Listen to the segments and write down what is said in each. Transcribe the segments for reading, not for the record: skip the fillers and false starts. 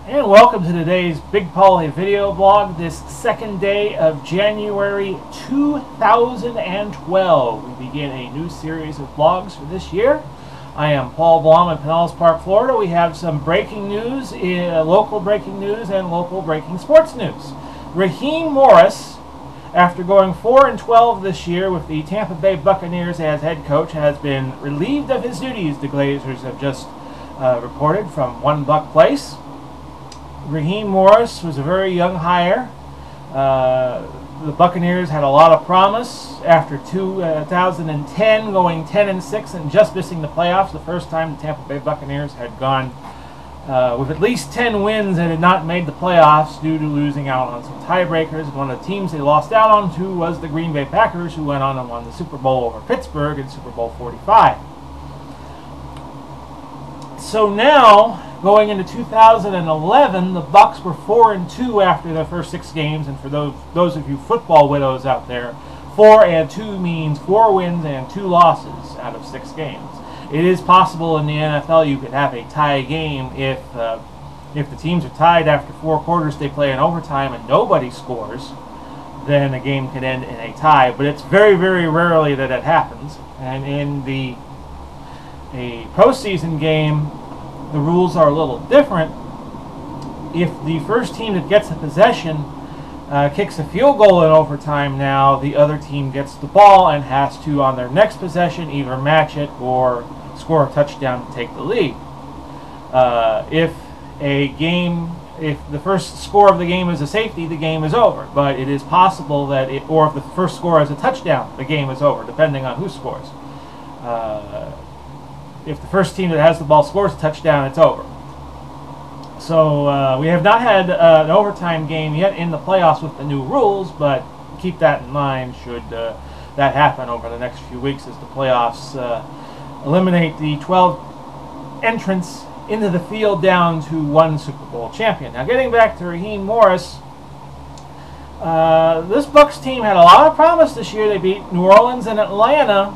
And welcome to today's Big Paulie video blog, this second day of January 2012. We begin a new series of blogs for this year. I am Paul Blom in Pinellas Park, Florida. We have some breaking news, local breaking news and local breaking sports news. Raheem Morris, after going 4-12 this year with the Tampa Bay Buccaneers as head coach, has been relieved of his duties, the Glazers have just reported from One Buck Place. Raheem Morris was a very young hire. The Buccaneers had a lot of promise after 2010, going 10-6 and just missing the playoffs. The first time the Tampa Bay Buccaneers had gone with at least 10 wins and had not made the playoffs due to losing out on some tiebreakers. One of the teams they lost out on to was the Green Bay Packers, who went on and won the Super Bowl over Pittsburgh in Super Bowl 45. So now, going into 2011, the Bucs were 4-2 after their first 6 games, and for those of you football widows out there, 4-2 means 4 wins and 2 losses out of 6 games. It is possible in the NFL you could have a tie game if the teams are tied after 4 quarters, they play in overtime and nobody scores, then a game could end in a tie. But it's very, very rarely that it happens. And in a postseason game, the rules are a little different. If the first team that gets a possession kicks a field goal in overtime, now the other team gets the ball and has to, on their next possession, either match it or score a touchdown to take the lead. If the first score of the game is a safety, the game is over. But it is possible that or if the first score is a touchdown, the game is over, depending on who scores. If the first team that has the ball scores a touchdown, it's over. So we have not had an overtime game yet in the playoffs with the new rules, but keep that in mind should that happen over the next few weeks as the playoffs eliminate the 12 entrants into the field down to 1 Super Bowl champion. Now, getting back to Raheem Morris, this Bucs team had a lot of promise this year. They beat New Orleans and Atlanta,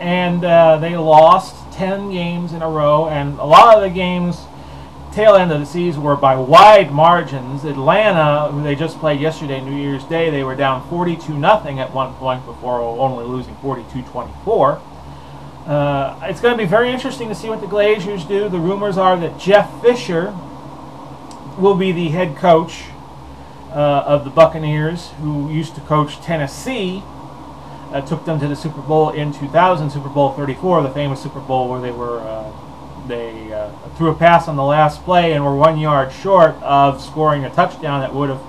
and they lost 10 games in a row, and a lot of the games tail end of the season were by wide margins. Atlanta, who they just played yesterday, New Year's Day, they were down 42-0 at one point before only losing 42-24. It's going to be very interesting to see what the Glazers do. The rumors are that Jeff Fisher will be the head coach of the Buccaneers, who used to coach Tennessee. Took them to the Super Bowl in 2000, Super Bowl 34, the famous Super Bowl where they threw a pass on the last play and were 1 yard short of scoring a touchdown that would have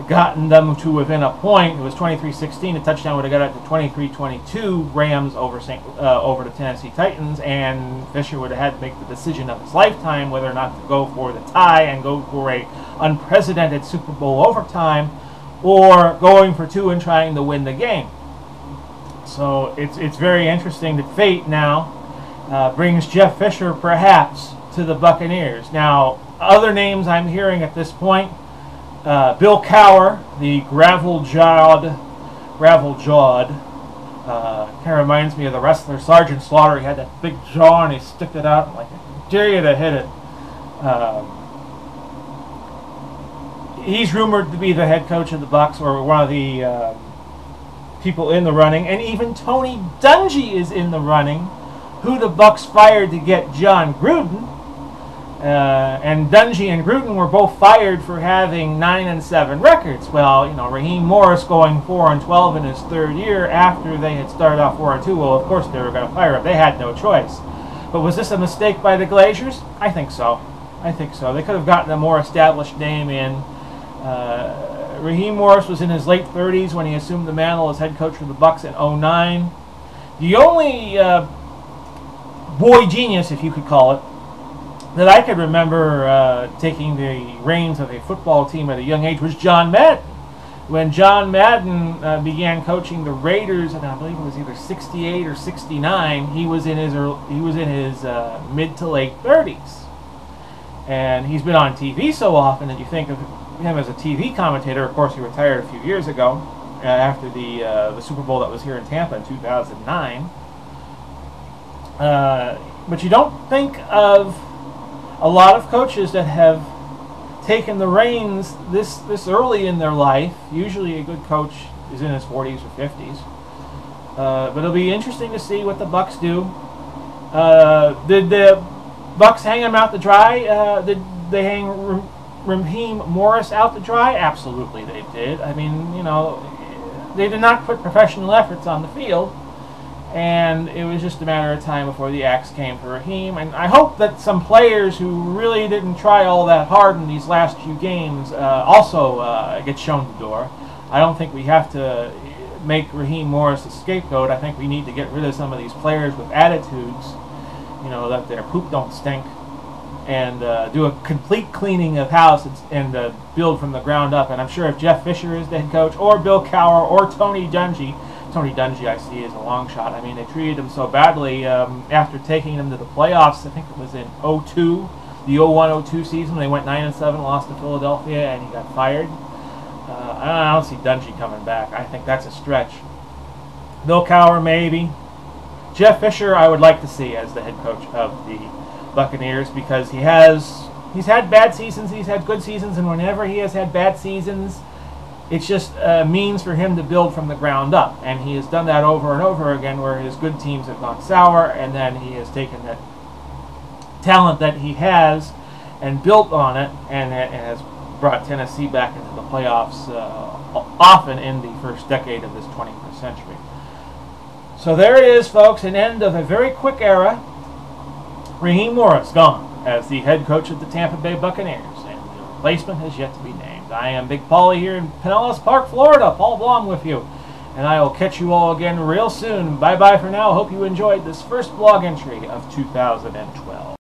gotten them to within a point. It was 23-16. The touchdown would have got it to 23-22. Rams over the Tennessee Titans, and Fisher would have had to make the decision of his lifetime whether or not to go for the tie and go for a unprecedented Super Bowl overtime, or going for 2 and trying to win the game. So it's very interesting that fate now brings Jeff Fisher perhaps to the Buccaneers. Now, other names I'm hearing at this point, Bill Cowher, the gravel-jawed, kind of reminds me of the wrestler Sergeant Slaughter. He had that big jaw and he stuck it out and like, I dare you to hit it. He's rumored to be the head coach of the Bucs, or one of the people in the running, and even Tony Dungy is in the running, who the Bucs fired to get John Gruden. And Dungy and Gruden were both fired for having 9-7 records. Well, you know, Raheem Morris going 4-12 in his 3rd year after they had started off 4-2. Well, of course they were going to fire him. They had no choice. But was this a mistake by the Glazers? I think so. They could have gotten a more established name in. Raheem Morris was in his late 30s when he assumed the mantle as head coach for the Bucs in 2009. The only boy genius, if you could call it, that I could remember taking the reins of a football team at a young age was John Madden. When John Madden began coaching the Raiders, and I believe it was either 68 or 69, he was in his mid to late 30s, and he's been on TV so often that you think of him as a TV commentator. Of course, he retired a few years ago after the Super Bowl that was here in Tampa in 2009. But you don't think of a lot of coaches that have taken the reins this early in their life. Usually a good coach is in his 40s or 50s. But it'll be interesting to see what the Bucs do. Did the Bucs hang him out to dry? Did they hang Raheem Morris out to dry? Absolutely they did. I mean, you know, they did not put professional efforts on the field, and it was just a matter of time before the axe came for Raheem. And I hope that some players who really didn't try all that hard in these last few games also get shown the door. I don't think we have to make Raheem Morris a scapegoat. I think we need to get rid of some of these players with attitudes, you know, that their poop don't stink, and do a complete cleaning of house and build from the ground up. And I'm sure if Jeff Fisher is the head coach, or Bill Cowher, or Tony Dungy I see as a long shot. I mean, they treated him so badly after taking them to the playoffs. I think it was in 02, the 01-02 season. They went 9-7, lost to Philadelphia, and he got fired. I don't see Dungy coming back. I think that's a stretch. Bill Cowher, maybe. Jeff Fisher, I would like to see as the head coach of the Buccaneers, because he's had bad seasons, he's had good seasons, and whenever he has had bad seasons, it's just a means for him to build from the ground up. And he has done that over and over again, where his good teams have gone sour, and then he has taken that talent that he has and built on it, and has brought Tennessee back into the playoffs often in the first decade of this 21st century. So there it is, folks, an end of a very quick era. Raheem Morris gone as the head coach of the Tampa Bay Buccaneers, and the replacement has yet to be named. I am Big Paulie here in Pinellas Park, Florida. Paul Blom with you, and I will catch you all again real soon. Bye-bye for now. Hope you enjoyed this first blog entry of 2012.